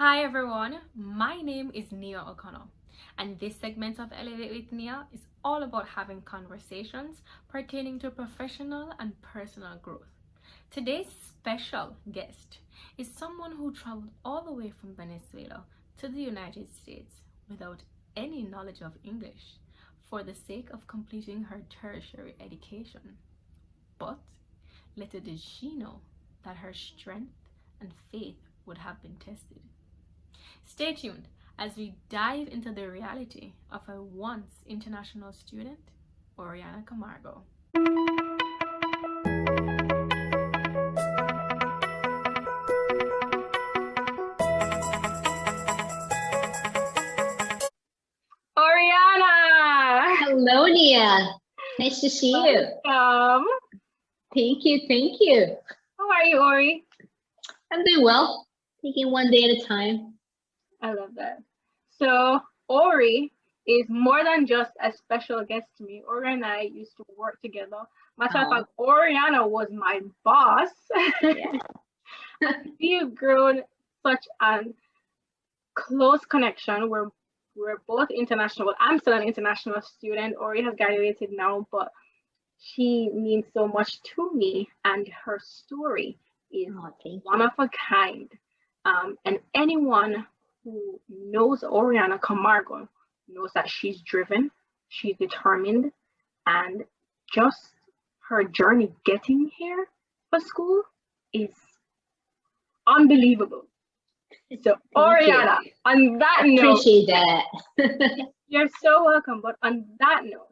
Hi everyone, my name is Nia O'Connell, and this segment of Elevate with Nia is all about having conversations pertaining to professional and personal growth. Today's special guest is someone who traveled all the way from Venezuela to the United States without any knowledge of English for the sake of completing her tertiary education. But little did she know that her strength and faith would have been tested. Stay tuned as we dive into the reality of a once international student, Orianna Camargo. Orianna! Hello, Nia. Nice to see you. Welcome. Thank you. Thank you. How are you, Ori? I'm doing well. Taking one day at a time. I love that. So, Ori is more than just a special guest to me. Ori and I used to work together. Matter of fact, Orianna was my boss. Yeah. We've grown such a close connection. We're both international. Well, I'm still an international student. Ori has graduated now, but she means so much to me, and her story is one of a kind. And anyone who knows Orianna Camargo knows that she's driven, she's determined, and just her journey getting here for school is unbelievable. So, Orianna, on that note, appreciate that. you're so welcome. But on that note,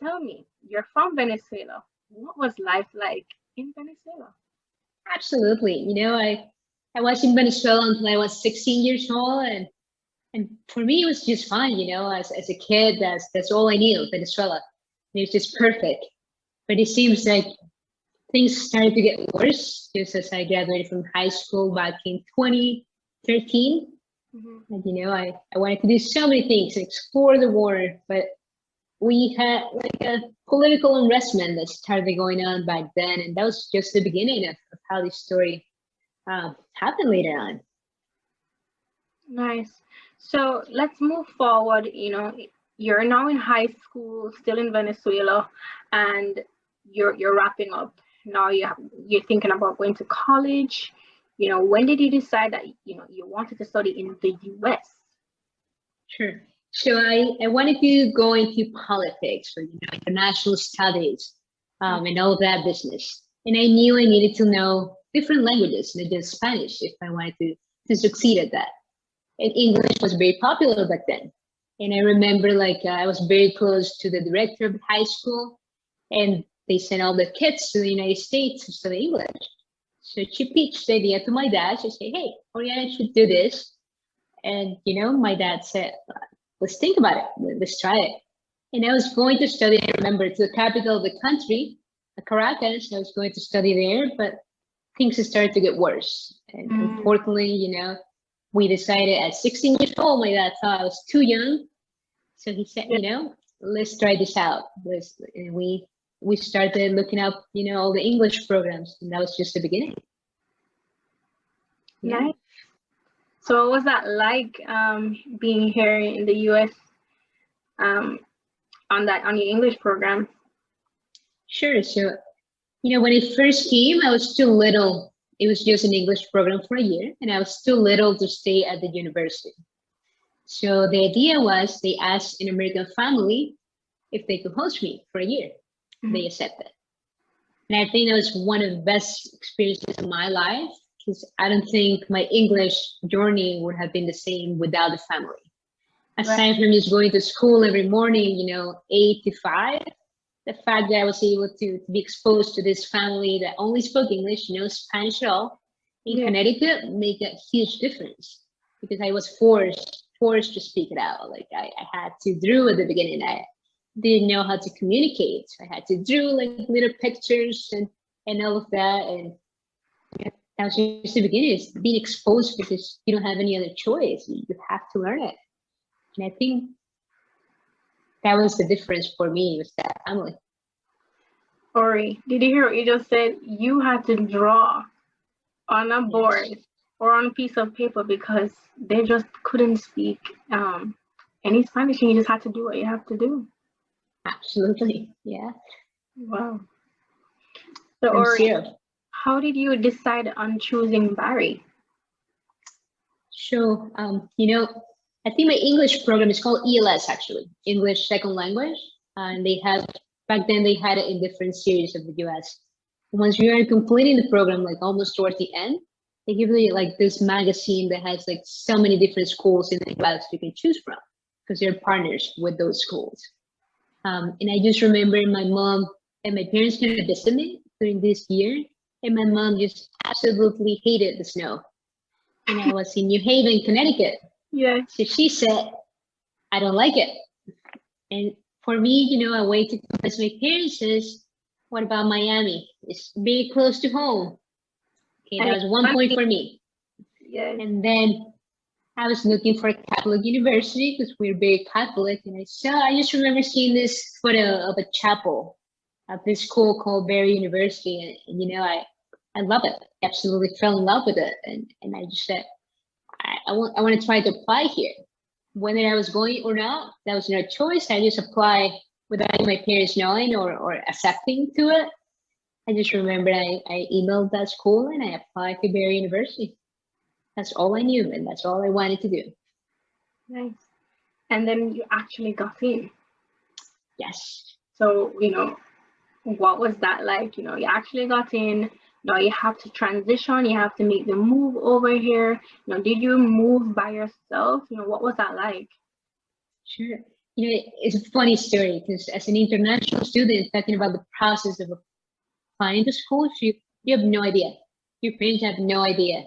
tell me, you're from Venezuela. What was life like in Venezuela? Absolutely. I was in Venezuela until I was 16 years old, and for me it was just fine. As a kid, that's all I knew. Venezuela, it was just perfect. But it seems like things started to get worse just as I graduated from high school back in 2013. Mm-hmm. And I wanted to do so many things, explore the world, but we had like a political unrestment that started going on back then, and that was just the beginning of how this story happened later on. Nice. So let's move forward. You're now in high school, still in Venezuela, and you're wrapping up. Now you're thinking about going to college. When did you decide that you wanted to study in the US? Sure. So I wanted to go into politics or international studies and all that business. And I knew I needed to know different languages, not just Spanish, if I wanted to succeed at that. And English was very popular back then. And I remember I was very close to the director of the high school, and they sent all the kids to the United States to study English. So she pitched the idea to my dad. She said, "Hey, Orianna should do this." And my dad said, "Let's think about it. Let's try it." And I was going to study, I remember, to the capital of the country, Caracas. I was going to study there, but things started to get worse. And unfortunately, we decided at 16 years old, my dad thought I was too young. So he said, let's try this out. And we started looking up, all the English programs, and that was just the beginning. Yeah. Nice. So what was that like being here in the US on your English program? Sure. So, when it first came, I was too little. It was just an English program for a year, and I was too little to stay at the university. So the idea was they asked an American family if they could host me for a year. Mm-hmm. They accepted. And I think that was one of the best experiences of my life, because I don't think my English journey would have been the same without the family. Aside from just going to school every morning, 8 to 5, the fact that I was able to be exposed to this family that only spoke English, no Spanish at all, in Connecticut made a huge difference, because I was forced to speak it out. I had to draw at the beginning. I didn't know how to communicate. So I had to draw little pictures and all of that. And that was just the beginning. It's being exposed because you don't have any other choice. You have to learn it. And I think that was the difference for me with that family. Ori, did you hear what you just said? You had to draw on a board. or on a piece of paper because they just couldn't speak any Spanish, and you just had to do what you have to do. Absolutely. Yeah. Wow. So, From Ori, zero. how did you decide on choosing Barry? So, I think my English program is called ELS, actually, English Second Language. And they have, back then, they had it in different series of the US. Once you are completing the program, like almost towards the end, they give you like this magazine that has like so many different schools in the US you can choose from because they're partners with those schools. And I just remember my mom and my parents came to visit me during this year, and my mom just absolutely hated the snow. And I was in New Haven, Connecticut. Yeah. So she said, I don't like it. And for me, a way to convince my parents is, what about Miami? It's very close to home. Okay, that was 1 point for me. Yeah. And then I was looking for a Catholic university because we're very Catholic. And I just remember seeing this photo of a chapel at this school called Barry University. And I love it. I absolutely fell in love with it. And I just said, I want to try to apply here. Whether I was going or not, that was no choice. I just applied without my parents knowing or accepting to it. I just remember I emailed that school and I applied to Barry University. That's all I knew, and that's all I wanted to do. Nice. And then you actually got in. Yes. So, what was that like? You actually got in. Now you have to transition. You have to make the move over here. Did you move by yourself? What was that like? Sure. It's a funny story because as an international student, talking about the process of applying to schools, you have no idea. Your parents have no idea.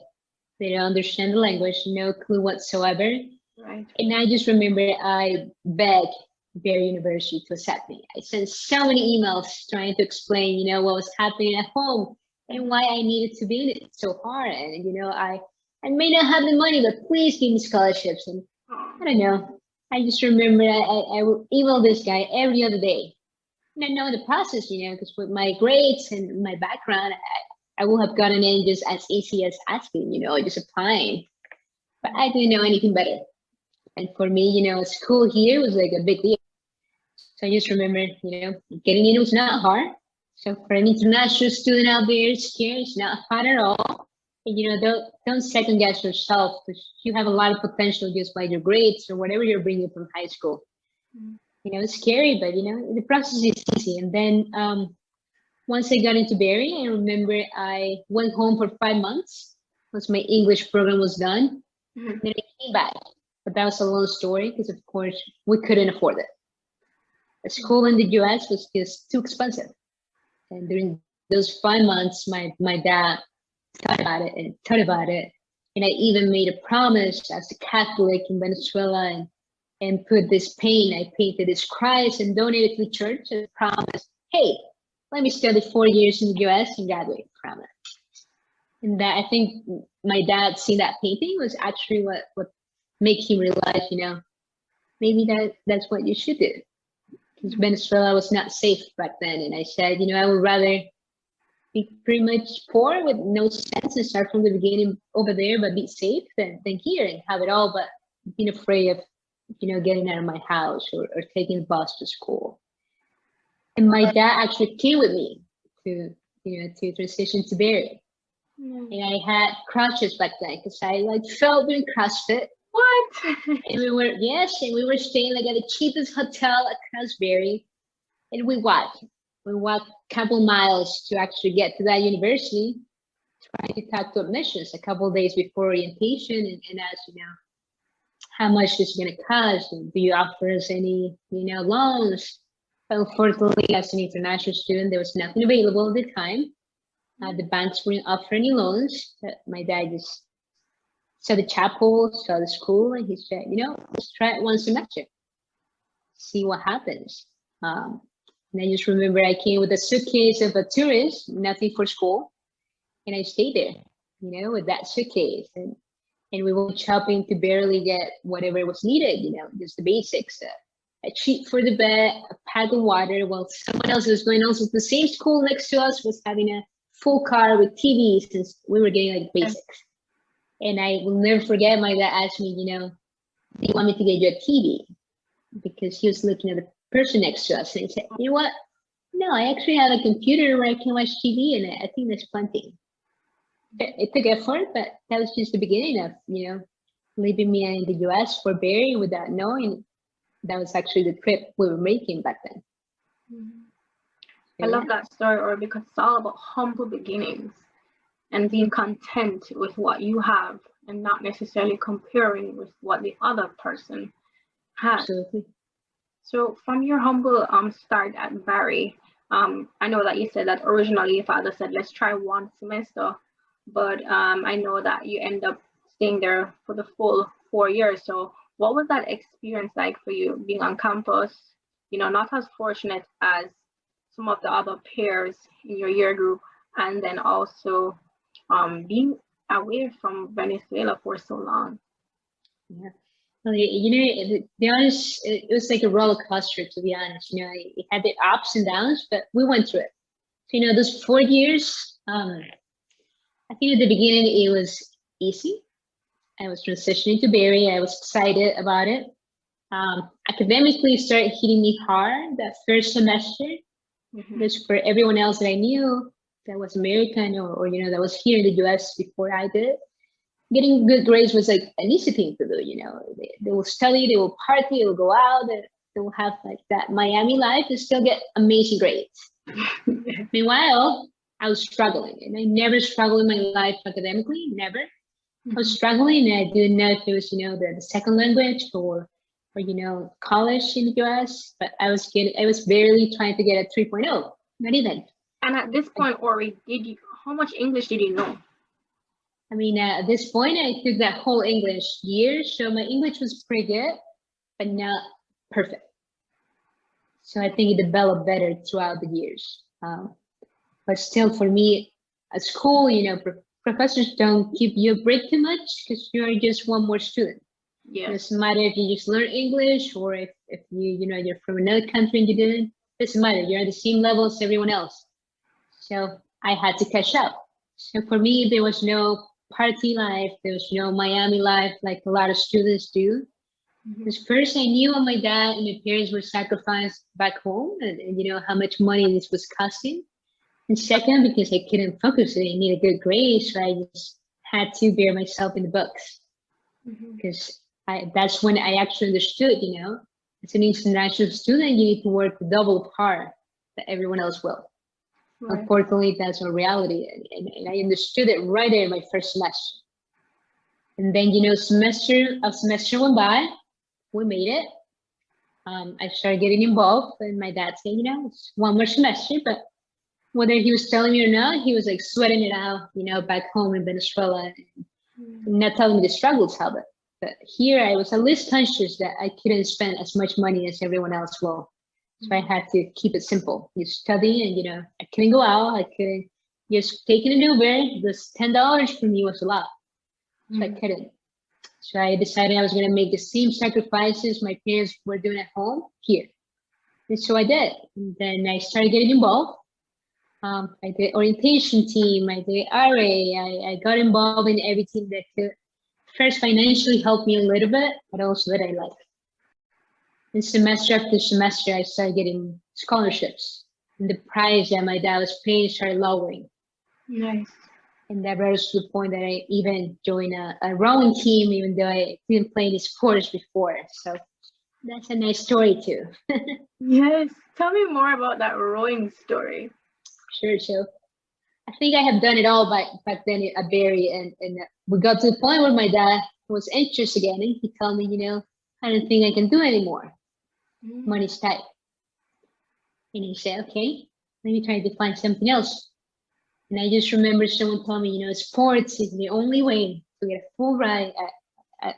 They don't understand the language, no clue whatsoever. Right. And I just remember I begged Barry University to accept me. I sent so many emails trying to explain, what was happening at home and why I needed to be in it so hard. And I may not have the money, but please give me scholarships. And I don't know. I just remember I would email this guy every other day. And I know the process, because with my grades and my background, I will have gotten in just as easy as asking, just applying. But I didn't know anything better. And for me, school here was like a big deal. So I just remember, getting in was not hard. So for an international student out there, scared, it's not hard at all. And don't second guess yourself because you have a lot of potential just by your grades or whatever you're bringing from high school. Mm-hmm. It's scary, but the process is easy. And then once I got into Barry, I remember I went home for 5 months once my English program was done. Mm-hmm. Then I came back. But that was a long story because, of course, we couldn't afford it. A school in the US was just too expensive. And during those 5 months, my dad thought about it and thought about it. And I even made a promise as a Catholic in Venezuela and put this paint. I painted this Christ and donated to the church and promised, hey, let me study 4 years in the US and graduate from it. And that I think my dad seeing that painting was actually what made him realize, maybe that's what you should do. Because Venezuela was not safe back then. And I said, I would rather be pretty much poor with no sense and start from the beginning over there, but be safe than here and have it all, but being afraid of, getting out of my house or taking the bus to school. And my dad actually came with me to transition to Barry. And I had crutches back then because I felt doing CrossFit. What? And we were staying at the cheapest hotel at Crosby, and we walked a couple miles to actually get to that university, trying to talk to admissions a couple of days before orientation and ask, how much is it going to cost? And do you offer us any, loans? But unfortunately, as an international student, there was nothing available at the time. The banks wouldn't offer any loans. But my dad just saw the chapel, saw the school, and he said, let's try it 1 semester, see what happens. And I just remember I came with a suitcase of a tourist, nothing for school, and I stayed there, with that suitcase. And we went shopping to barely get whatever was needed, just the basics. A sheet for the bed, a pack of water, while someone else was going also to the same school next to us was having a full car with TVs, since we were getting basics. And I will never forget my dad asked me, do you want me to get you a TV? Because he was looking at the person next to us and he said, you know what? No, I actually have a computer where I can watch TV and I think that's plenty. It took effort, but that was just the beginning of, leaving me in the US for Barry without knowing that was actually the trip we were making back then. I love that story, or because it's all about humble beginnings and being content with what you have and not necessarily comparing with what the other person has. Absolutely. So from your humble start at Barry, I know that you said that originally your father said, let's try one semester, but I know that you end up staying there for the full 4 years. So what was that experience like for you being on campus, not as fortunate as some of the other peers in your year group, and then also being away from Venezuela for so long? Yeah. Well, to be honest, it was like a roller coaster, to be honest. It had the ups and downs, but we went through it. So, those 4 years, I think at the beginning it was easy. I was transitioning to Barry. I was excited about it. Academically, it started hitting me hard that first semester. Because for everyone else that I knew that was American or that was here in the US before I did, getting good grades was like an easy thing to do. They will study, they will party, they will go out, they will have like that Miami life and still get amazing grades. Meanwhile, I was struggling, and I never struggled in my life academically, never. I was struggling, and I didn't know if it was the second language or college in the US, but I was barely trying to get a 3.0, not even. And at this point, Ori, how much English did you know? I mean, at this point, I took that whole English year, so my English was pretty good, but not perfect. So I think it developed better throughout the years. But still, for me, at school, professors don't give you a break too much because you're just one more student. Yeah. It doesn't matter if you just learn English or if you're from another country and you didn't. It doesn't matter. You're at the same level as everyone else. So I had to catch up. So for me, there was no party life. There was no Miami life like a lot of students do. Because first I knew what my dad and my parents were sacrificed back home and how much money this was costing. And second, because I couldn't focus, I needed good grades, so I just had to bear myself in the books. Because that's when I actually understood, as an international student, you need to work double hard that everyone else will. Right. Unfortunately, that's a reality. And I understood it right there in my first semester. And then, semester went by, we made it. I started getting involved, and my dad said, it's one more semester, but whether he was telling me or not, he was like sweating it out, back home in Venezuela, and not telling me the struggles of it. But here I was at least conscious that I couldn't spend as much money as everyone else will. So I had to keep it simple. You study and, I couldn't go out. I couldn't just take an Uber. This $10 for me was a lot. So I couldn't. So I decided I was going to make the same sacrifices my parents were doing at home here. And so I did. And then I started getting involved. I did orientation team, I did RA, I got involved in everything that could first financially help me a little bit, but also that I liked. And semester after semester, I started getting scholarships. And the price that my dad was paying started lowering. Nice. And that brought us to the point that I even joined a rowing team, even though I didn't play any sports before. So that's a nice story too. Yes. Tell me more about that rowing story. Sure. So I think I have done it all back then at Barry, and we got to the point where my dad was anxious again, and he told me, I don't think I can do anymore. Money's tight. And he said, okay, let me try to find something else. And I just remember someone told me, sports is the only way to get a full ride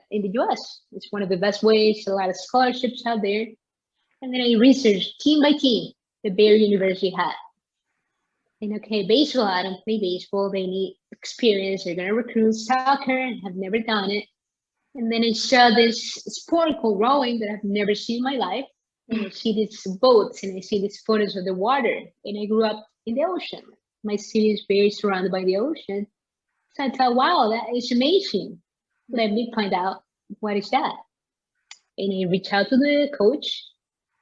in the US. It's one of the best ways, a lot of scholarships out there. And then I researched team by team that Barry University had. And okay, baseball, I don't play baseball. They need experience. They're going to recruit soccer. I have never done it. And then I saw this sport called rowing that I've never seen in my life. And I see these boats and I see these photos of the water. And I grew up in the ocean. My city is very surrounded by the ocean. So I thought, wow, that is amazing. Let me find out what is that. And I reached out to the coach.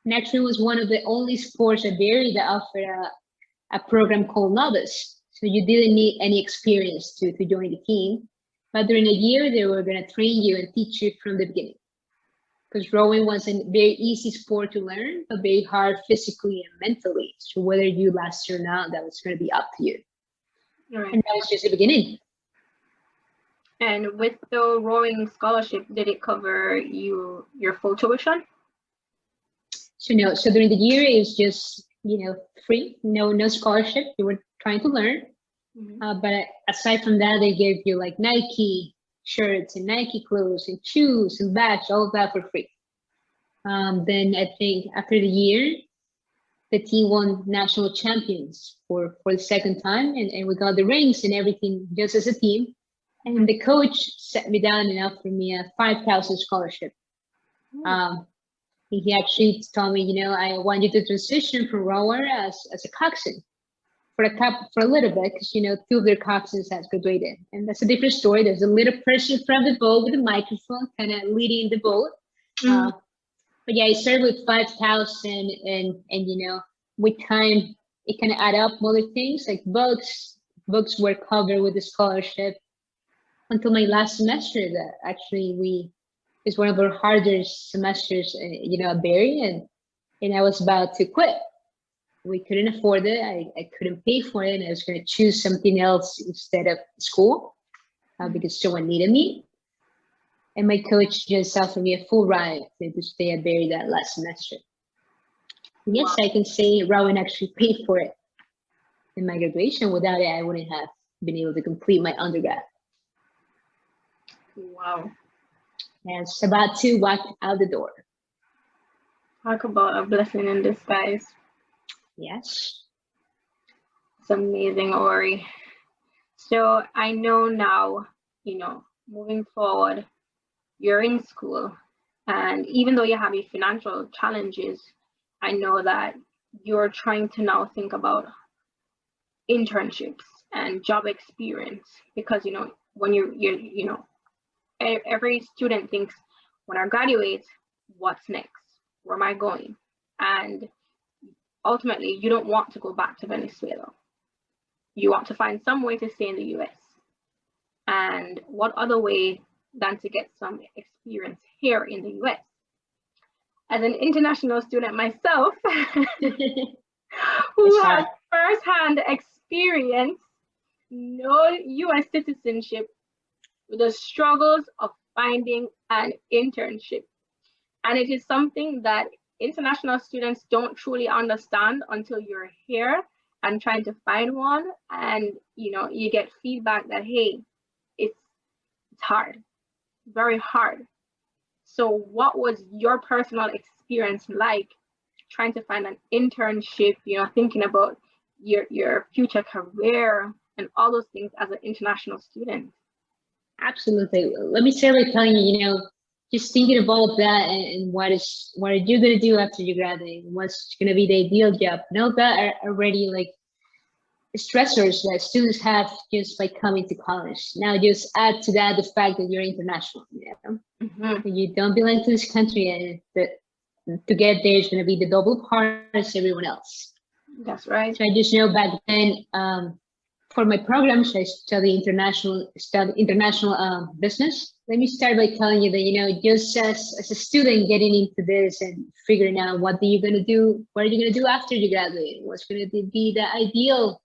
And actually, it was one of the only sports at Berry that offered a program called Novice. So you didn't need any experience to join the team. But during a year, they were going to train you and teach you from the beginning. Because rowing was a very easy sport to learn, but very hard physically and mentally. So whether you last or not, that was going to be up to you. Right. And that was just the beginning. And with the rowing scholarship, did it cover your full tuition? So no, so during the year it was just free, no scholarship. You were trying to learn, but aside from that, they gave you like Nike shirts and Nike clothes and shoes and bags, all of that for free. Then I think after the year, the team won national champions for the second time, and we got the rings and everything just as a team. And the coach sat me down and offered me a 5,000 scholarship. He actually told me, I want you to transition from rower as a coxswain for a little bit, because two of their coxswains has graduated, and that's a different story. There's a little person from the boat with a microphone, kind of leading the boat. But yeah, I started with 5,000, and with time it kind of add up other things like books. Books were covered with the scholarship until my last semester. That actually it's one of our harder semesters, at Berry, and I was about to quit. We couldn't afford it. I couldn't pay for it, and I was going to choose something else instead of school because someone needed me. And my coach just offered me a full ride to stay at Berry that last semester. And yes, I can say Rowan actually paid for it in my graduation. Without it, I wouldn't have been able to complete my undergrad. Wow. And it's about to walk out the door. Talk about a blessing in disguise. Yes. It's amazing, Ori. So I know now, moving forward, you're in school, and even though you're having financial challenges, I know that you're trying to now think about internships and job experience, because when every student thinks, when I graduate, what's next? Where am I going? And ultimately, you don't want to go back to Venezuela. You want to find some way to stay in the US. And what other way than to get some experience here in the US? As an international student myself, who has first-hand experience, no US citizenship, the struggles of finding an internship. And it is something that international students don't truly understand until you're here and trying to find one, and you get feedback that, hey, it's hard, very hard. So what was your personal experience like trying to find an internship, thinking about your future career and all those things as an international student? Absolutely. Let me start by telling you, just thinking of all of that and what are you going to do after you graduate? What's going to be the ideal job? And all that are already like stressors that students have just by coming to college. Now just add to that the fact that you're international. You don't belong to this country, and to get there is going to be the double part as everyone else. That's right. So I just know back then, for my programs, I study international business. Let me start by telling you that, just as a student getting into this and figuring out what are you going to do after you graduate, what's going to be the ideal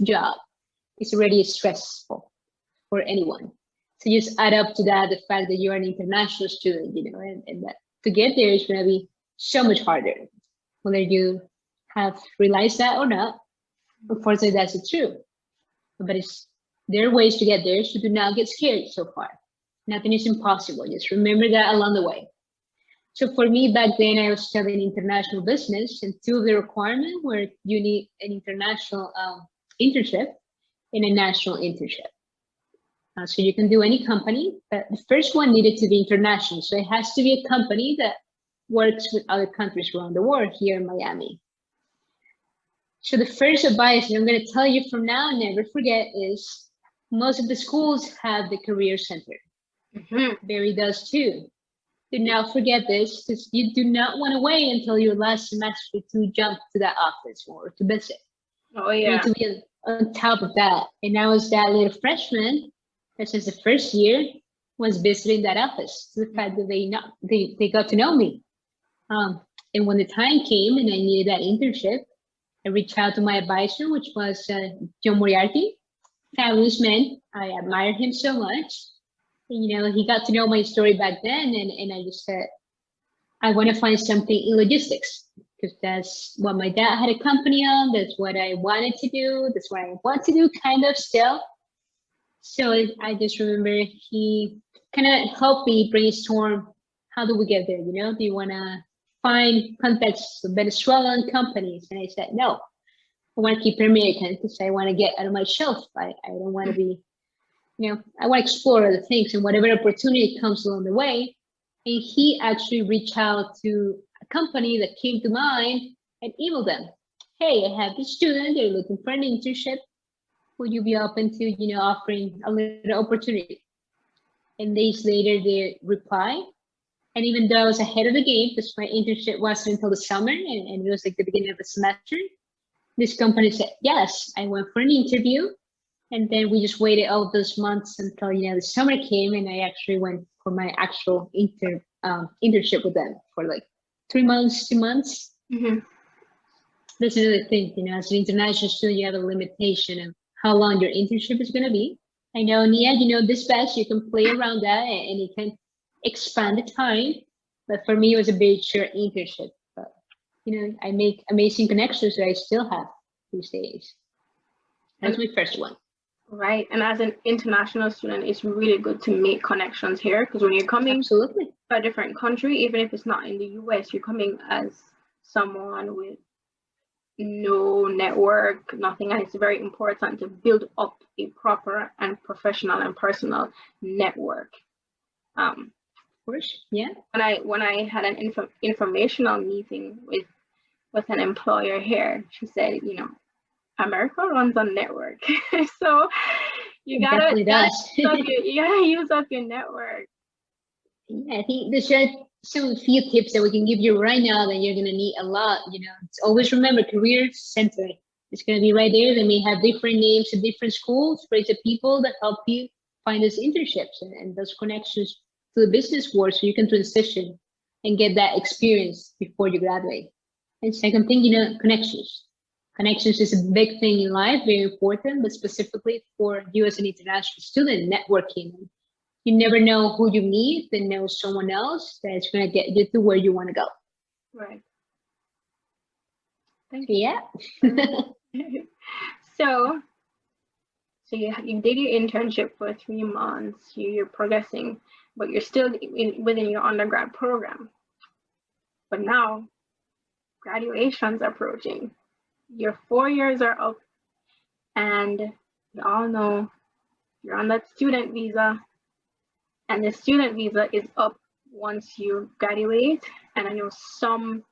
job, is already stressful for anyone. So just add up to that the fact that you're an international student, and that to get there is going to be so much harder, whether you have realized that or not. Unfortunately, that's the truth. But there are ways to get there, so do not get scared so far. Nothing is impossible. Just remember that along the way. So for me, back then, I was studying international business, and two of the requirements were you need an international internship and a national internship. So you can do any company, but the first one needed to be international. So it has to be a company that works with other countries around the world here in Miami. So the first advice that I'm going to tell you from now, never forget, is Most of the schools have the career center. Berry does too. Do not forget this, because you do not want to wait until your last semester to jump to that office or to visit. Oh You need yeah. to be on top of that. And I was that little freshman that since the first year was visiting that office. To the fact that they got to know me. And when the time came and I needed that internship, I reached out to my advisor, which was John Moriarty, fabulous man. I admired him so much. And, he got to know my story back then, and I just said, I want to find something in logistics because that's what my dad had a company on. That's what I wanted to do. That's what I want to do, kind of still. So I just remember he kind of helped me brainstorm, how do we get there? Do you want to find contacts of Venezuelan companies? And I said, no, I want to keep it American because I want to get out of my shelf. I don't want to be, I want to explore other things and whatever opportunity comes along the way. And he actually reached out to a company that came to mind and emailed them. Hey, I have this student. They're looking for an internship. Would you be open to, offering a little opportunity? And days later, they reply. And even though I was ahead of the game, because my internship wasn't until the summer and it was like the beginning of the semester, this company said, yes, I went for an interview. And then we just waited all those months until, the summer came and I actually went for my actual internship with them for like 3 months, 2 months. That's another thing, as an international student, you have a limitation of how long your internship is going to be. I know, Nia, this best, you can play around that and you can expand the time. But for me, it was a very short internship. But, I make amazing connections that I still have these days. That's my first one. Right. And as an international student, it's really good to make connections here because when you're coming Absolutely. to a different country, even if it's not in the US, you're coming as someone with no network, nothing. And it's very important to build up a proper and professional and personal network. Of course, yeah. When I had an informational meeting with an employer here, she said, America runs on network. So you gotta use up your network. Yeah, I think there's some few tips that we can give you right now that you're gonna need a lot. Always remember career center. It's gonna be right there. They may have different names at different schools, but it's the people that help you find those internships and those connections to the business world so you can transition and get that experience before you graduate. And second thing, connections. Connections is a big thing in life, very important, but specifically for you as an international student, networking. You never know who you meet that knows someone else that's going to get you to where you want to go. Right. Thank you. Yeah. So you did your internship for 3 months, you're progressing, but you're still within your undergrad program. But now graduation's approaching. Your 4 years are up, and you all know you're on that student visa, and the student visa is up once you graduate. And I know some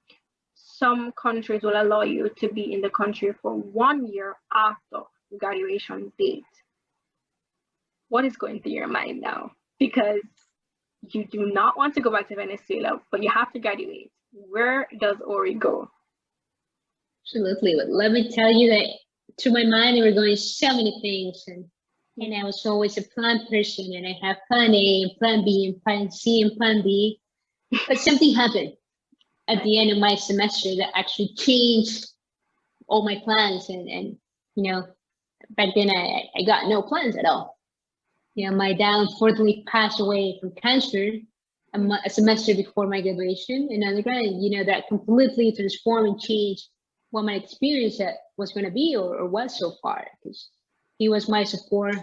countries will allow you to be in the country for 1 year after the graduation date. What is going through your mind now? Because you do not want to go back to Venezuela, but you have to graduate. Where does Ori go? Absolutely. But let me tell you that through my mind, there were going so many things. And I was always a plan person, and I have plan A and plan B and plan C and plan D. But something happened at the end of my semester that actually changed all my plans. And back then I got no plans at all. My dad unfortunately passed away from cancer a semester before my graduation in undergrad. That completely transformed and changed what my experience was going to be or was so far, because he was my support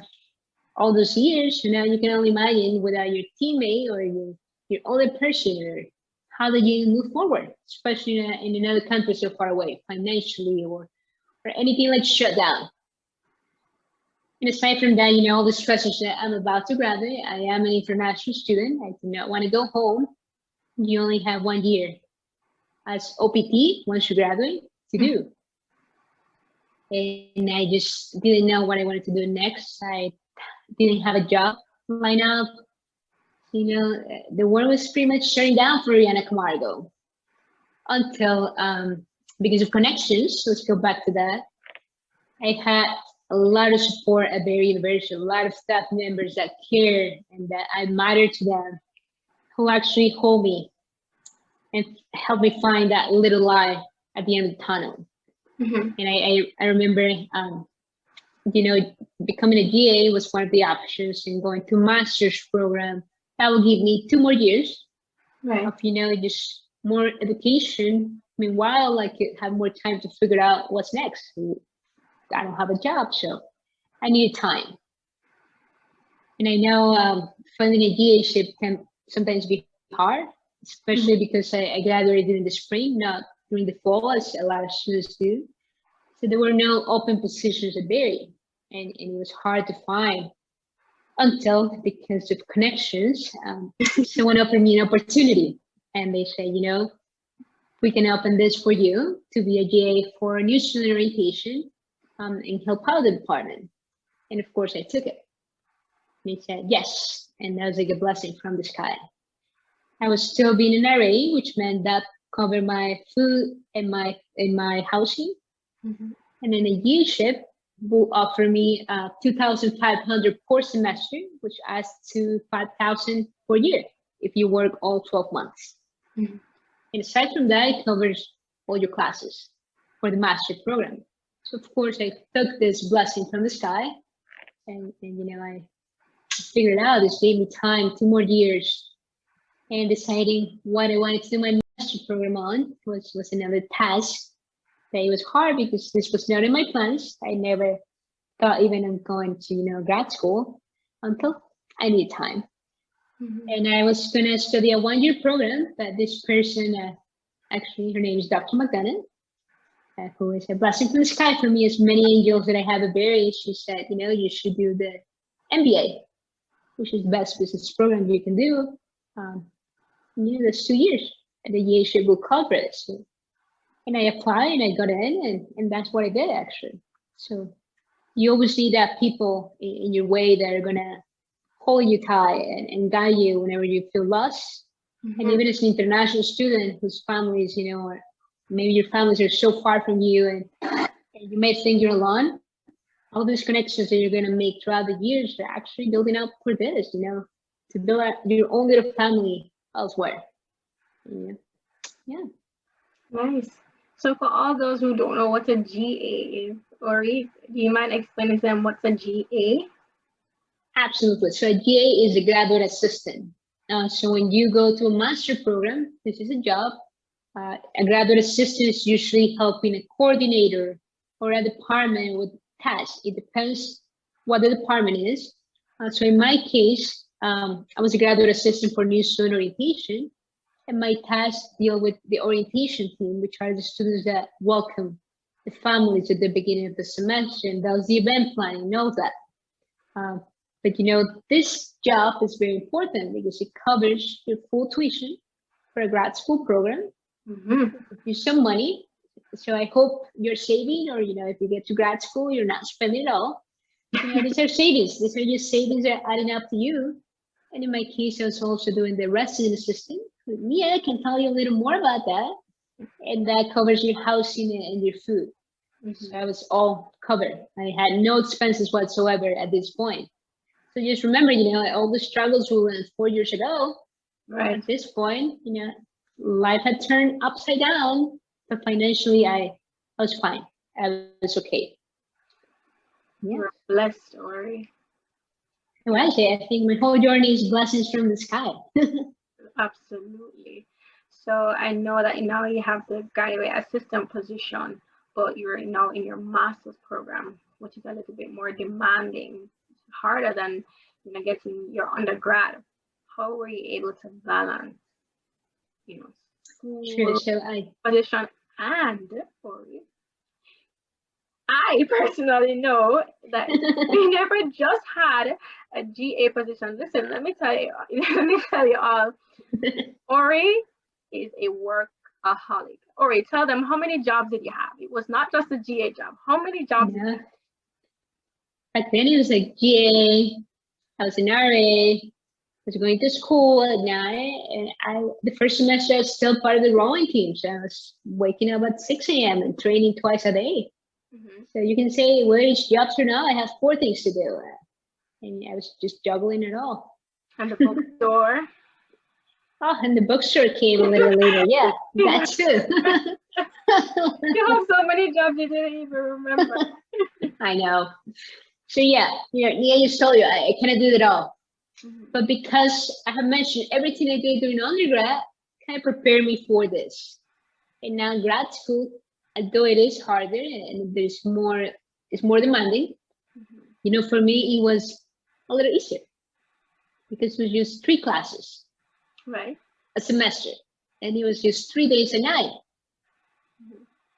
all those years. Now you can only imagine without your teammate or your other person, or how do you move forward, especially in another country so far away, financially or anything like shut down. And aside from that, all the stresses that I'm about to graduate. I am an international student. I do not want to go home. You only have 1 year as OPT once you graduate to do. And I just didn't know what I wanted to do next. I didn't have a job lined up. The world was pretty much shutting down for Orianna Camargo until, because of connections, let's go back to that. I had a lot of support at Berry University, a lot of staff members that care and that I matter to them, who actually hold me and help me find that little light at the end of the tunnel. And I remember, becoming a GA was one of the options, and going to master's program that will give me 2 more years of, just more education. Meanwhile, I could have more time to figure out what's next. I don't have a job, so I needed time. And I know finding a GA-ship can sometimes be hard, especially because I graduated in the spring, not during the fall, as a lot of students do. So there were no open positions at Berry, and it was hard to find until, because of connections, someone offered me an opportunity, and they say, we can open this for you to be a GA for new student orientation and help out the department. And of course, I took it. And they said yes, and that was like a blessing from the sky. I was still being an RA, which meant that covered my food and my housing. And then a yearship will offer me 2,500 per semester, which adds to 5,000 per year if you work all 12 months. And aside from that, it covers all your classes for the master program. So of course, I took this blessing from the sky, and I figured out this gave me time, 2 more years, and deciding what I wanted to do my master program on was another task. That it was hard because this was not in my plans. I never thought even of going to grad school until I needed time. And I was going to study a 1-year program, but this person, actually her name is Dr. McDonough, who is a blessing from the sky for me, as many angels that I have at Berry. She said, you should do the MBA, which is the best business program you can do. That's 2 years, and the yearship will cover it. So, and I applied and I got in, and that's what I did actually. So you always need that people in your way that are gonna hold you tight and guide you whenever you feel lost. And even as an international student whose families, or maybe your families are so far from you, and you may think you're alone, all these connections that you're gonna make throughout the years are actually building up for this, to build out your own little family elsewhere. Yeah. Nice. So for all those who don't know what a GA is, Ori, do you mind explaining to them what's a GA? Absolutely. So a GA is a graduate assistant. So when you go to a master program, this is a job. A graduate assistant is usually helping a coordinator or a department with tasks. It depends what the department is. So in my case, I was a graduate assistant for new student orientation, and my tasks deal with the orientation team, which are the students that welcome the families at the beginning of the semester, and does the event planning and all that. But this job is very important because it covers your full tuition for a grad school program. You some money. So I hope you're saving, or if you get to grad school, you're not spending it all. These are savings. These are your savings that are adding up to you. And in my case, I was also doing the resident assistant. Mia can tell you a little more about that. And that covers your housing and your food. So I was all covered. I had no expenses whatsoever at this point. So just remember, all the struggles we went 4 years ago. Right. At this point, life had turned upside down, but financially I was fine. I was okay. Yeah. You're blessed, Ori. Well, I think my whole journey is blessings from the sky. Absolutely. So I know that now you have the graduate assistant position, but you're now in your master's program, which is a little bit more demanding, harder than getting your undergrad. How were you able to balance, school, position, and Ori? I personally know that we never just had a GA position. Listen, let me tell you all. Ori is a workaholic. Ori, tell them, how many jobs did you have? It was not just a GA job. How many jobs did you have? Back then it was like GA, I was an RA, was going to school at night, and the first semester I was still part of the rowing team. So I was waking up at 6 a.m. and training twice a day. So you can say whether it's jobs or not, I have 4 things to do. And I was just juggling it all. And the bookstore. Oh, and the bookstore came a little later. Yeah, that too. You have so many jobs you didn't even remember. I know. So yeah, Nia just told you I cannot do it all. But because I have mentioned everything I did during undergrad kind of prepared me for this. And now grad school, although it is harder and it's more demanding, for me, it was a little easier because it was just 3 classes Right. a semester, and it was just 3 days a night.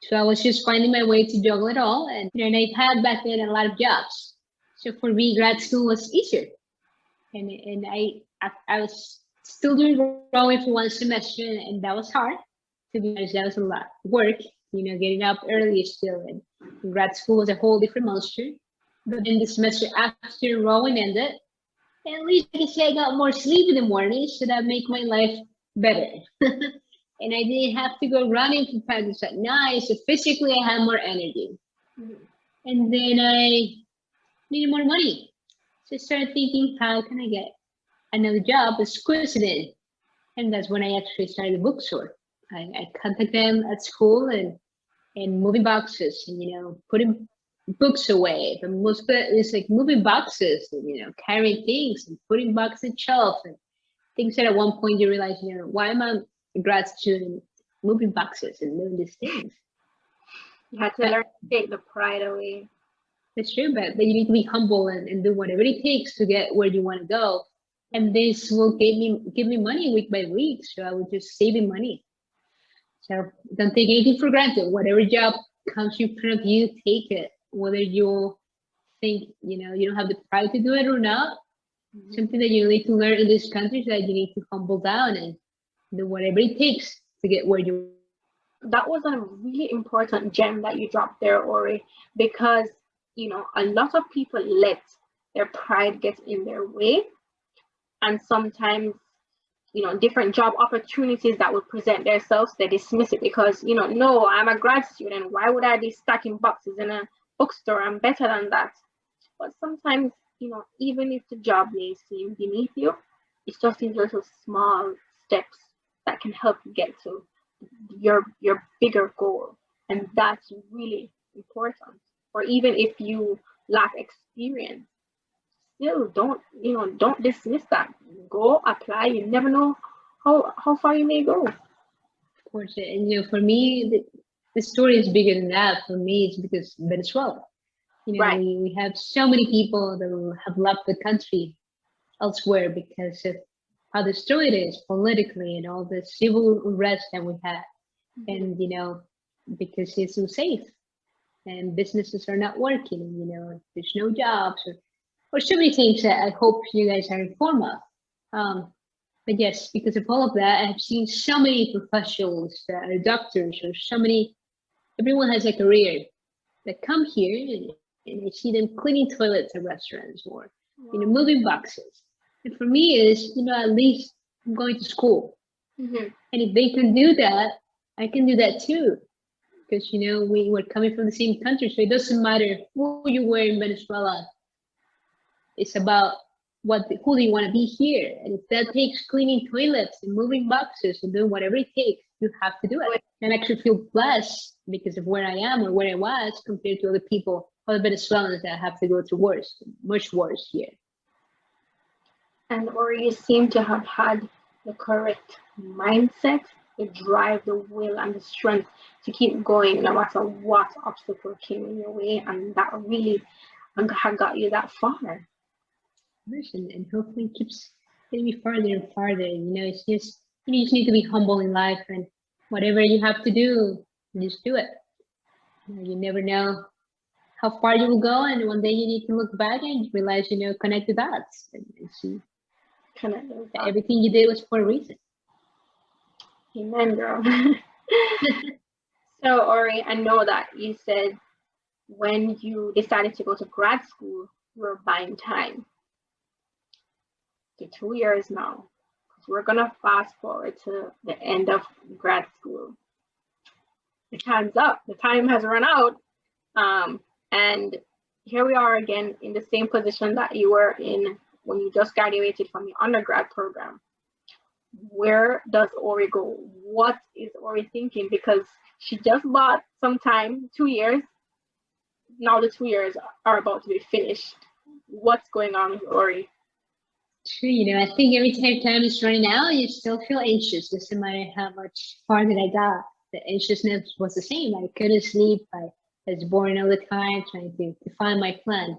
So I was just finding my way to juggle it all, and I had back then a lot of jobs. So for me, grad school was easier, and I was still doing rowing for 1 semester, and that was hard. To be honest, that was a lot of work. Getting up early still, and grad school was a whole different monster. But then the semester after rowing ended, at least I can say I got more sleep in the morning, so that made my life better. And I didn't have to go running for practice at night, so physically I had more energy. And then I needed more money. So I started thinking, how can I get another job as coincident? And that's when I actually started a bookstore. I contacted them at school and moving boxes and, putting books away. But most of it is like moving boxes and, carrying things and putting boxes on shelves and things that at one point you realize, why am I a grad student moving boxes and doing these things? You had to learn to take the pride away. That's true, but you need to be humble and do whatever it takes to get where you want to go. And this will give me money week by week. So I was just saving money. So don't take anything for granted. Whatever job comes in front of you, take it. Whether you think, you don't have the pride to do it or not. Something that you need to learn in this country is that you need to humble down and do whatever it takes to get where you. That was a really important gem that you dropped there, Ori, because a lot of people let their pride get in their way, and sometimes different job opportunities that would present themselves, they dismiss it because no, I'm a grad student, why would I be stacking boxes in a bookstore? I'm better than that. But sometimes even if the job may seem beneath you, it's just these little small steps that can help you get to your bigger goal, and that's really important. Or even if you lack experience, still don't dismiss that. Go apply. You never know how far you may go. Of course, and for me, the story is bigger than that. For me, it's because Venezuela. Right. We have so many people that have left the country elsewhere because of how destroyed it is politically and all the civil unrest that we had. And, because it's unsafe and businesses are not working, there's no jobs or so many things that I hope you guys are informed of. But yes, because of all of that, I've seen so many professionals that are doctors or everyone has a career that come here and I see them cleaning toilets at restaurants or, moving boxes. And for me is, at least I'm going to school. And if they can do that, I can do that too. Because, we were coming from the same country. So it doesn't matter who you were in Venezuela. It's about who do you want to be here. And if that takes cleaning toilets and moving boxes and doing whatever it takes, you have to do it. And actually feel blessed because of where I am or where I was compared to other people, other Venezuelans that have to go through much worse here. And or you seem to have had the correct mindset, the drive, the will, and the strength to keep going no matter what obstacle came in your way, and that really had got you that far. And hopefully it keeps getting me farther and farther. It's just you just need to be humble in life, and whatever you have to do, just do it. You never know how far you will go, and one day you need to look back and realize, connect the dots and see that everything you did was for a reason. Amen, girl. So, Ori, I know that you said when you decided to go to grad school, you were buying time. to 2 years now. We're gonna fast forward to the end of grad school. The time's up. The time has run out. And here we are again in the same position that you were in when you just graduated from your undergrad program. Where does Ori go? What is Ori thinking? Because she just bought some time, 2 years. Now the 2 years are about to be finished. What's going on with Ori? True, I think every time is running out, you still feel anxious. Doesn't matter how much farther I got. The anxiousness was the same. I couldn't sleep. I was bored all the time trying to find my plan.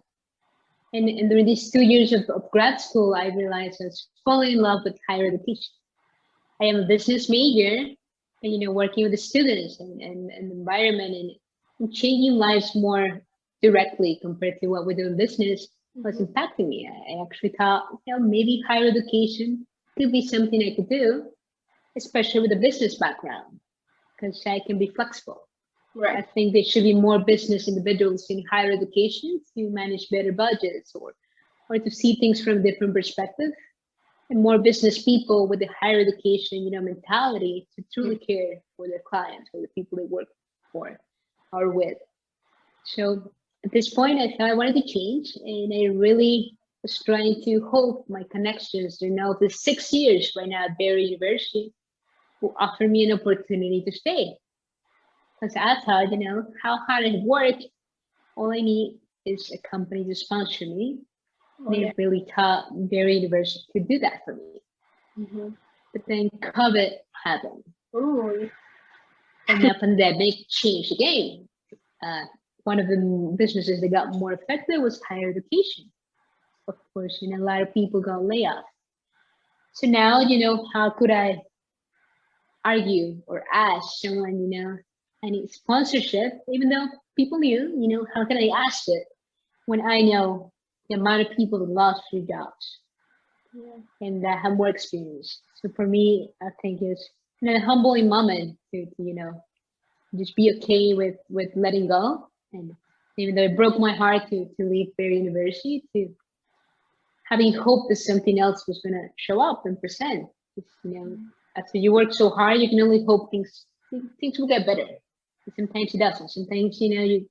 And during these 2 years of grad school, I realized I was falling in love with higher education. I am a business major, and working with the students and the environment and changing lives more directly compared to what we do in business was impacting me. I actually thought, maybe higher education could be something I could do, especially with a business background, because I can be flexible. Right. I think there should be more business individuals in higher education to manage better budgets or to see things from a different perspective, and more business people with the higher education, mentality to truly care for their clients or the people they work for or with. So at this point, I thought I wanted to change, and I really was trying to hope my connections during now the 6 years right now at Barry University will offer me an opportunity to stay. Because I thought, how hard I work, all I need is a company to sponsor me. They really thought Barry University could do that for me. But then COVID happened. Ooh. And the pandemic changed the game. One of the businesses that got more affected was higher education. Of course, a lot of people got laid off. So now, how could I argue or ask someone, I need sponsorship, even though people knew, how can I ask it when I know the amount of people that lost their jobs and that have more experience. So for me, I think it's a humbling moment to just be okay with letting go. And even though it broke my heart to leave Barry University, to having hope that something else was going to show up and present. After you work so hard, you can only hope things will get better. And sometimes it doesn't. Sometimes, you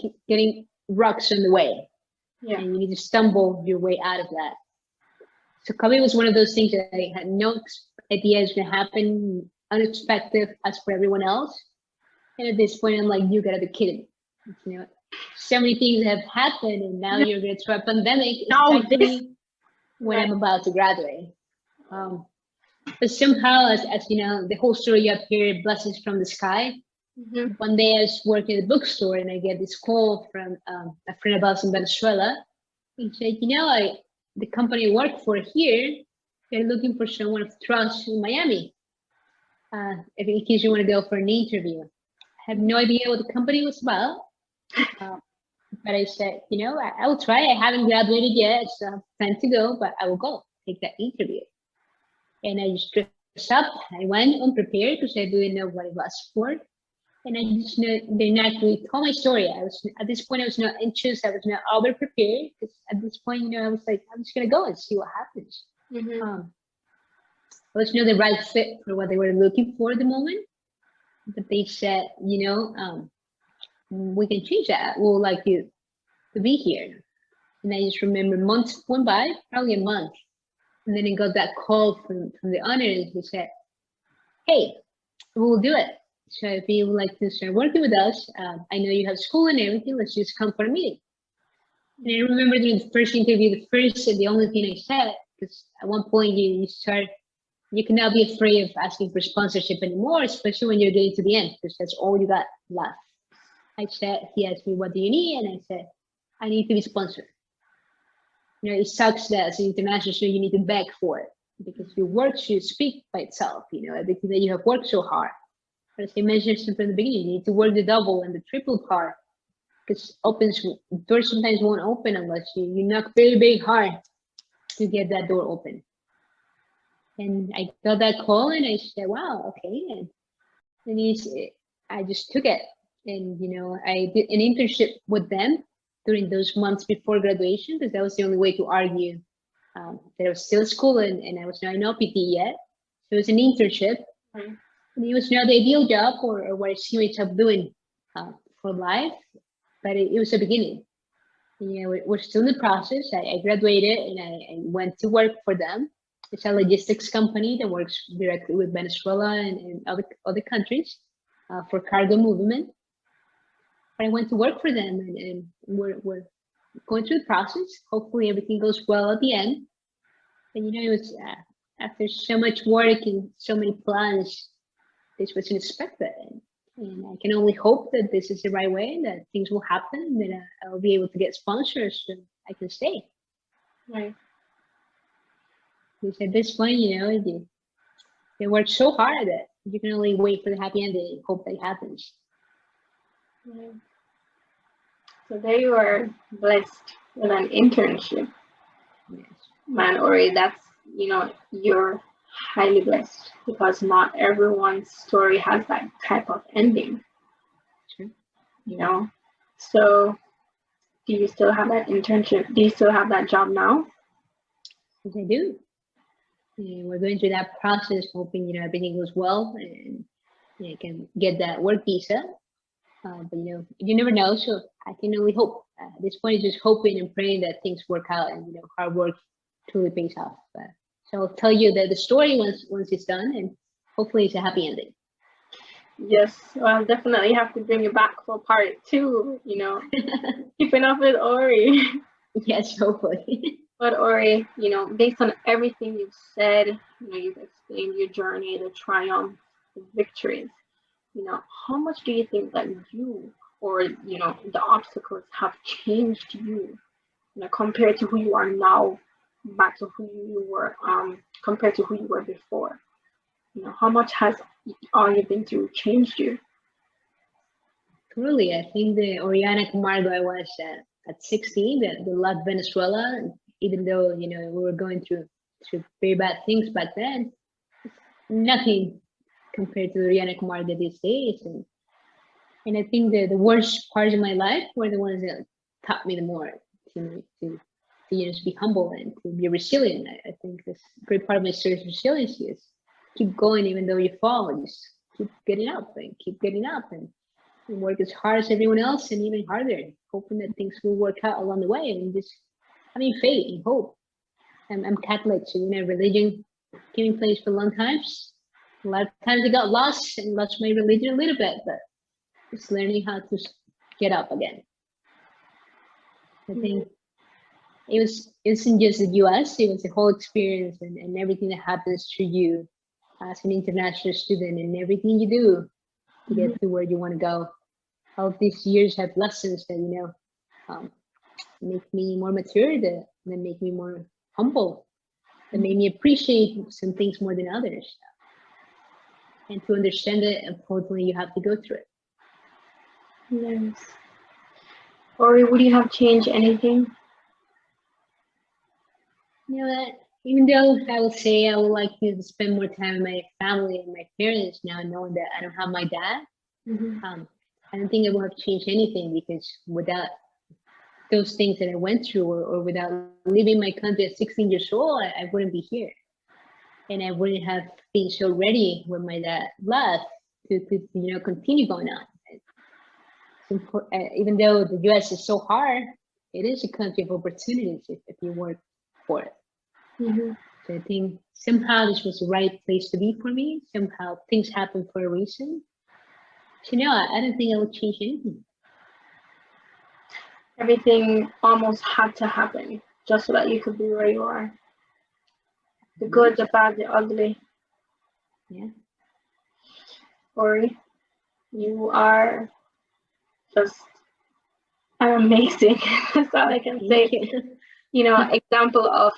keep getting rocks in the way. Yeah. And you need to stumble your way out of that. So COVID was one of those things that I had no idea is going to happen, unexpected as for everyone else. And at this point, I'm like, you gotta be kidding me. So many things have happened, and now you're going to throw a pandemic. Exactly when I'm about to graduate. But somehow, as the whole story up here, blessings from the sky. One day I was working at a bookstore and I get this call from a friend of ours in Venezuela. He said, the company I work for here, they're looking for someone of trust in Miami. In case you want to go for an interview. I have no idea what the company was about. But I said, I will try. I haven't graduated yet, so I have time to go, but I will go take that interview. And I just dressed up. I went unprepared because I didn't know what it was for. And I just they naturally told my story. At this point, I was not anxious. I was not over prepared because at this point, I was like, I'm just gonna go and see what happens. I was not the right fit for what they were looking for at the moment. But they said, we can change that. We would like you to be here. And I just remember months went by, probably a month. And then I got that call from the owner, and he said, hey, we'll do it. So if you would like to start working with us, I know you have school and everything, let's just come for a meeting. And I remember during the first interview, the only thing I said, because at one point you cannot be afraid of asking for sponsorship anymore, especially when you're getting to the end, because that's all you got left. He asked me, what do you need? And I said, I need to be sponsored. It sucks that as an international student, you need to beg for it because your work should speak by itself, everything that you have worked so hard. But as I mentioned from the beginning, you need to work the double and the triple part because doors sometimes won't open unless you knock very, very hard to get that door open. And I got that call and I said, wow, okay. And I just took it. And, I did an internship with them during those months before graduation because that was the only way to argue that I was still in school and I was not in OPT yet. So it was an internship. Right. And it was not the ideal job or what I see myself doing for life, but it was a beginning. You know, we're still in the process. I graduated and I went to work for them. It's a logistics company that works directly with Venezuela and other countries for cargo movement. But I went to work for them and we're going through the process. Hopefully everything goes well at the end. But you know, it was after so much work and so many plans, this was unexpected. And I can only hope that this is the right way, that things will happen, that I'll be able to get sponsors so I can stay. Right. Because at this point, you know, they work so hard that you can only wait for the happy ending and hope that it happens. Right. So there you are, blessed with an internship. Yes. Man, Ori, that's, you know, you're highly blessed because not everyone's story has that type of ending. True. You know, so do you still have that internship? Do you still have that job now? Yes, I do. And we're going through that process, hoping, you know, everything goes well and you know, can get that work visa. But you know, you never know, so I can only hope. At this point, just hoping and praying that things work out and you know, hard work truly pays off. So I'll tell you that the story once it's done, and hopefully it's a happy ending. Yes, well, I'll definitely have to bring you back for part 2, you know, keeping up with Ori. Yes, hopefully. But Ori, you know, based on everything you've said, you know, you've explained your journey, the triumph, the victories, you know, how much do you think that you or, you know, the obstacles have changed you, you know, compared to who you are now, back to who you were, compared to who you were before? You know, how much has all you've been through changed you? Truly, I think the Orianna Camargo I was at 16, the love Venezuela, even though you know we were going through very bad things back then, nothing compared to the Orianna Camargo these days. And I think the worst parts of my life were the ones that taught me the more to you know, to be humble and to be resilient. I think this great part of my story is resiliency is keep going even though you fall, just keep getting up and keep getting up and work as hard as everyone else and even harder, hoping that things will work out along the way and just having faith and hope. I'm Catholic, so you know, religion came in place for a long times. A lot of times I got lost and lost my religion a little bit, but just learning how to get up again. I think it wasn't just the US, it was the whole experience and everything that happens to you as an international student and everything you do to get to where you want to go. All these years have lessons that, you know, make me more mature, that make me more humble, that made me appreciate some things more than others. And to understand it, unfortunately, you have to go through it. Yes. Ori, would you have changed anything? You know that even though I will say I would like to spend more time with my family and my parents now, knowing that I don't have my dad, I don't think I would have changed anything because without those things that I went through or without leaving my country at 16 years old, I wouldn't be here. And I wouldn't have been so ready when my dad left to you know, continue going on. Even though the US is so hard, it is a country of opportunities if you work for it. So I think somehow this was the right place to be for me. Somehow things happen for a reason. So no, I don't think I would change anything. Everything almost had to happen just so that you could be where you are. The good, the bad, the ugly. Yeah. Ori, you are just amazing. That's all I can say. You know, example of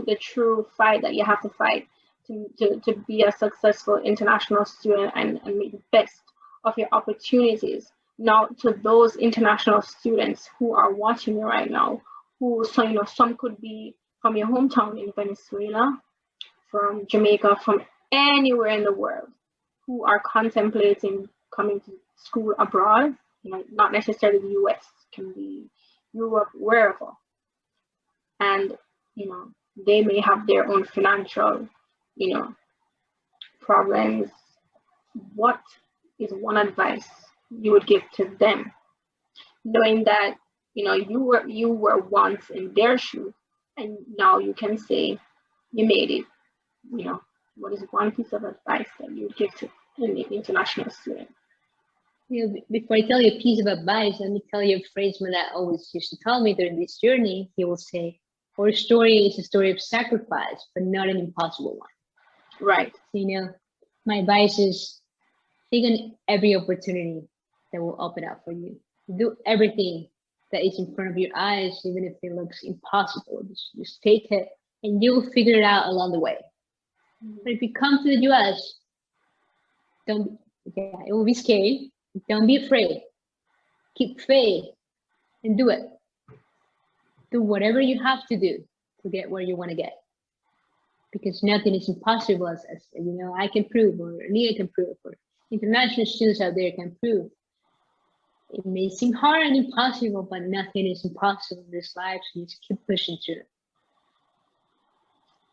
the true fight that you have to fight to be a successful international student and make the best of your opportunities. Now, to those international students who are watching you right now, who, so, you know, some could be from your hometown in Venezuela, from Jamaica, from anywhere in the world, who are contemplating coming to school abroad, you know, not necessarily the US, can be Europe, wherever. And, you know, they may have their own financial, problems. What is one advice you would give to them, knowing that you were once in their shoes, and now you can say you made it? What is one piece of advice that you would give to any international student? Before I tell you a piece of advice, let me tell you a phrase my dad always used to tell me during this journey. He will say, our story is a story of sacrifice, but not an impossible one. Right. So, my advice is take on every opportunity that will open up for you. Do everything that is in front of your eyes, even if it looks impossible. Just take it, and you will figure it out along the way. But if you come to the US, it will be scary. Don't be afraid. Keep faith and do it. Do whatever you have to do to get where you want to get. Because nothing is impossible, as I can prove, or Nia can prove, or international students out there can prove. It may seem hard and impossible, but nothing is impossible in this life, so you just keep pushing through it.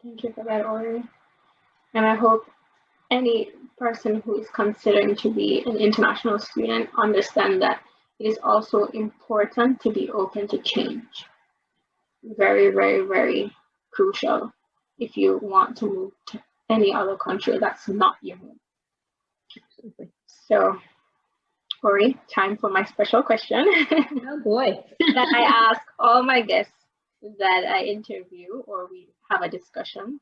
Thank you for that, Ori. And I hope any person who is considering to be an international student understand that it is also important to be open to change. Very, very, very crucial if you want to move to any other country that's not your home. Absolutely. So, Ori, time for my special question. Oh boy. That I ask all my guests that I interview or we have a discussion.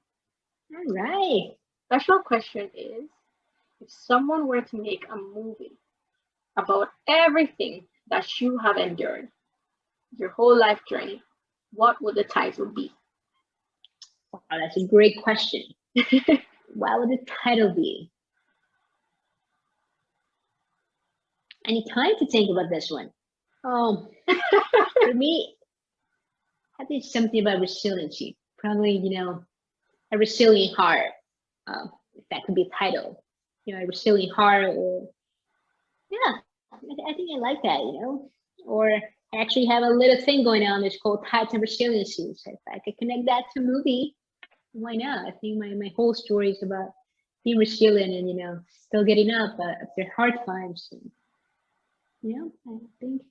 All right. Special question is, if someone were to make a movie about everything that you have endured, your whole life journey, what would the title be? Wow, that's a great question. What would the title be? I need time to think about this one. For me, I think something about resiliency. Probably, a resilient heart. If that could be a title. A resilient heart, or I think I like that. Or I actually have a little thing going on. It's called Tides of Resiliency. So if I could connect that to a movie, why not? I think my whole story is about being resilient and still getting up after hard times. And, I think,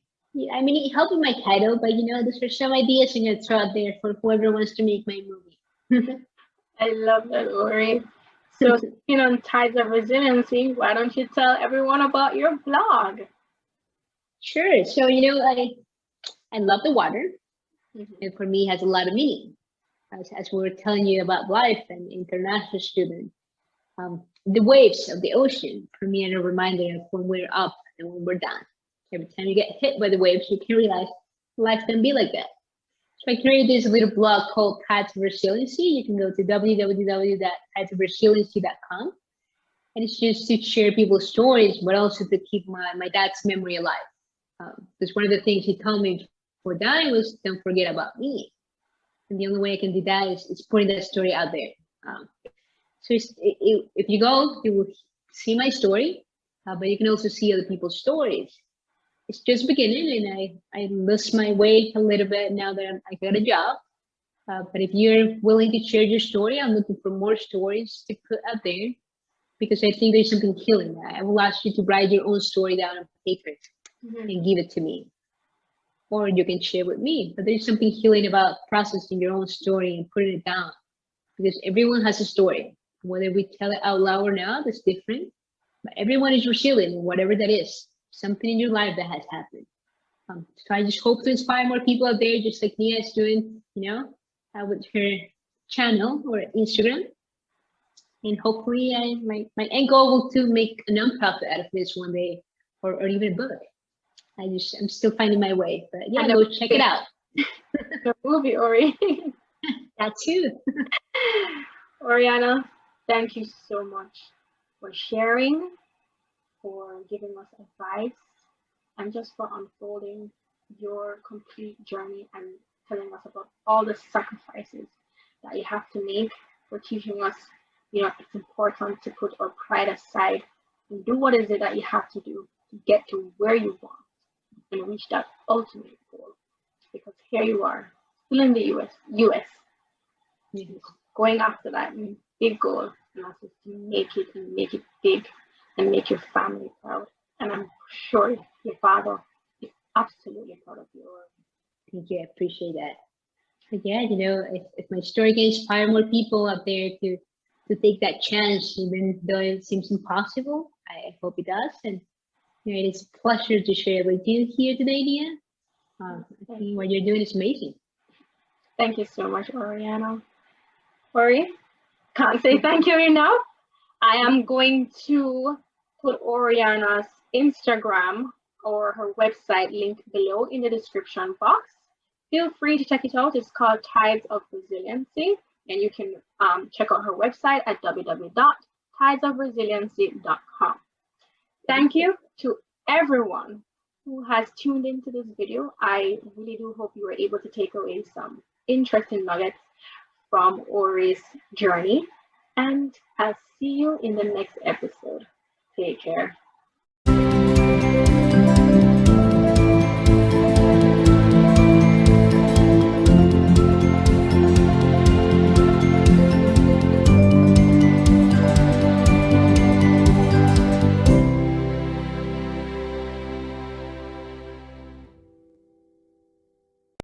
I mean, it helped with my title, but those are some ideas I'm gonna throw out there for whoever wants to make my movie. I love that, Ori. So, speaking on Tides of Resiliency, why don't you tell everyone about your blog? Sure. So, I love the water, and for me, it has a lot of meaning. As we were telling you about life and international student, the waves of the ocean for me are a reminder of when we're up and when we're down. Every time you get hit by the waves, you can realize life can be like that. So I created this little blog called Tides of Resiliency. You can go to www.tidesofresiliency.com, and it's just to share people's stories, but also to keep my dad's memory alive. Because one of the things he told me before dying was, don't forget about me. And the only way I can do that is putting that story out there. So if you go, you will see my story, but you can also see other people's stories. It's just beginning, and I lost my way a little bit now that I got a job. But if you're willing to share your story, I'm looking for more stories to put out there, because I think there's something healing. I will ask you to write your own story down on paper and give it to me. Or you can share with me. But there's something healing about processing your own story and putting it down, because everyone has a story. Whether we tell it out loud or not, it's different. But everyone is resilient, whatever that is. Something in your life that has happened. So I just hope to inspire more people out there, just like Nia is doing, with her channel or Instagram. And hopefully, my end goal will to make a nonprofit out of this one day, or even a book. I'm still finding my way, but yeah, go check it out. The movie, Ori. That too. Orianna, thank you so much for sharing, for giving us advice, and just for unfolding your complete journey and telling us about all the sacrifices that you have to make, for teaching us, it's important to put our pride aside and do what is it that you have to do to get to where you want and reach that ultimate goal. Because here you are, still in the US, Yes. Going after that big goal, and also to make it big and make your family proud. And I'm sure your father is absolutely proud of you. Thank you. I appreciate that. But yeah, if my story can inspire more people out there to take that chance, even though it seems impossible, I hope it does. And it is a pleasure to share with you here today, Nia. I think what you're doing is amazing. Thank you so much, Orianna. Ori, can't say thank you enough. I am going to put Orianna's Instagram or her website link below in the description box. Feel free to check it out. It's called Tides of Resiliency, and you can check out her website at www.tidesofresiliency.com. Thank you to everyone who has tuned into this video. I really do hope you were able to take away some interesting nuggets from Ori's journey, and I'll see you in the next episode. Take care.